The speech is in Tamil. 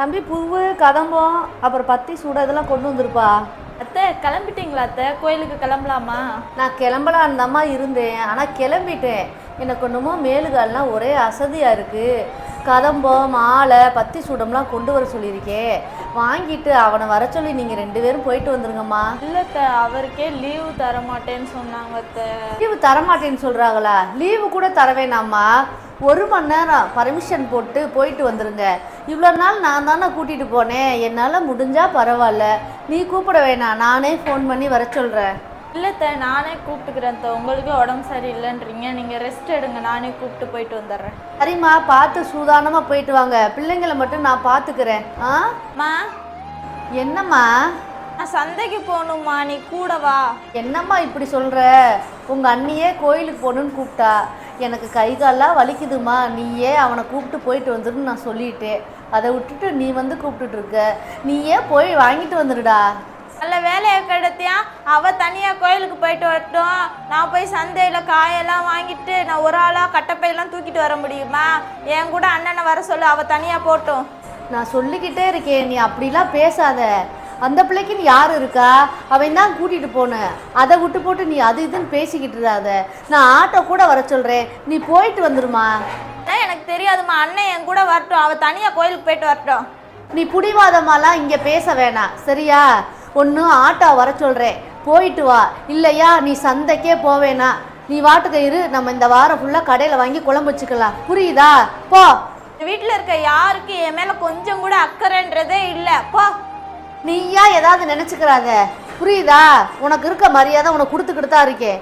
தம்பி பூவு கதம்பம் அப்புறம் பத்தி சூட இதெல்லாம் கொண்டு வந்துருப்பா. அத்தை கிளம்பிட்டீங்களா அத்தை? கோயிலுக்கு கிளம்பலாமா? நான் கிளம்பலான்னு தாம்மா இருந்தேன், ஆனால் கிளம்பிட்டேன். எனக்கு ஒன்றுமோ மேலுகால்லாம் ஒரே அசதியாக இருக்குது. கதம்பம் மாலை பத்தி சூடம்லாம் கொண்டு வர சொல்லியிருக்கேன். வாங்கிட்டு அவனை வர சொல்லி நீங்கள் 2 பேரும் போயிட்டு வந்துருங்கம்மா. இல்லை அத்தை, அவருக்கே லீவு தர மாட்டேன்னு சொன்னாங்க அத்தை. லீவு தரமாட்டேன்னு சொல்கிறாங்களா? லீவு கூட தர வேணாம்மா, 1 மணி நேரம் பர்மிஷன் போட்டு போயிட்டு வந்துருங்க. இவ்வளோ நாள் நான் தானே கூட்டிகிட்டு போனேன், என்னால் முடிஞ்சால் பரவாயில்ல, நீ கூப்பிட வேணாம், நானே ஃபோன் பண்ணி வர சொல்கிறேன். இல்லை அத்தை, நானே கூப்பிட்டுக்கிறேன் அத்தை. உங்களுக்கு உடம்பு சரியில்லைன்றீங்க, நீங்கள் ரெஸ்ட் எடுங்க, நானே கூப்பிட்டு போயிட்டு வந்துடுறேன். சரிம்மா, பார்த்து சூதானமாக போயிட்டு வாங்க. பிள்ளைங்களை மட்டும் நான் பார்த்துக்கிறேன். மா, என்னம்மா? நான் சந்தைக்கு போகணும்மா, நீ கூட வா. என்னம்மா இப்படி சொல்கிற? உங்கள் அண்ணியே கோயிலுக்கு போகணுன்னு கூப்பிட்டா, எனக்கு கை காலெலாம் வலிக்குதுமா, நீயே அவனை கூப்பிட்டு போயிட்டு வந்துடுன்னு நான் சொல்லிட்டேன். அதை விட்டுட்டு நீ வந்து கூப்பிட்டுட்ருக்க. நீயே போய் வாங்கிட்டு வந்துடுடா. நல்ல வேலையை கிடைத்தியா? அவள் தனியாக கோயிலுக்கு போயிட்டு வரட்டும், நான் போய் சந்தையில் காயெல்லாம் வாங்கிட்டு நான் ஒரு ஆளாக கட்டப்பையெல்லாம் தூக்கிட்டு வர முடியுமா? என் கூட அண்ணனை வர சொல்லு, அவள் தனியாக போட்டும். நான் சொல்லிக்கிட்டே இருக்கேன், நீ அப்படிலாம் பேசாத. அந்த பிள்ளைக்குன்னு யார் இருக்கா? அவன் தான் கூட்டிகிட்டு போனேன். அதை விட்டு போட்டு நீ அது இதுன்னு பேசிக்கிட்டு இருக்காத. நான் ஆட்டோ கூட வர சொல்கிறேன், நீ போயிட்டு வந்துடுமா. எனக்கு தெரியாதுமா, அண்ணன் என் கூட வரட்டும், அவள் தனியாக கோயிலுக்கு போயிட்டு வரட்டும். நீ புடிவாதமாலாம் இங்கே பேச வேணாம், சரியா? ஒன்று ஆட்டோ வர சொல்கிறேன், போயிட்டு வா. இல்லையா நீ சந்தைக்கே போவேனா, நீ வாட்டுக்கு இரு. நம்ம இந்த வாரம் ஃபுல்லாக கடையில் வாங்கி குழம்பு வச்சுக்கலாம், புரியுதா? போ. வீட்டில் இருக்க யாருக்கு என் மேலே கொஞ்சம் கூட அக்கறைன்றதே இல்லை, போ. நீயா ஏதாவது நினச்சிக்கிறாங்க, புரியுதா? உனக்கு இருக்க மரியாதை உனக்கு கொடுத்துக்கிட்டு தான் இருக்கேன்.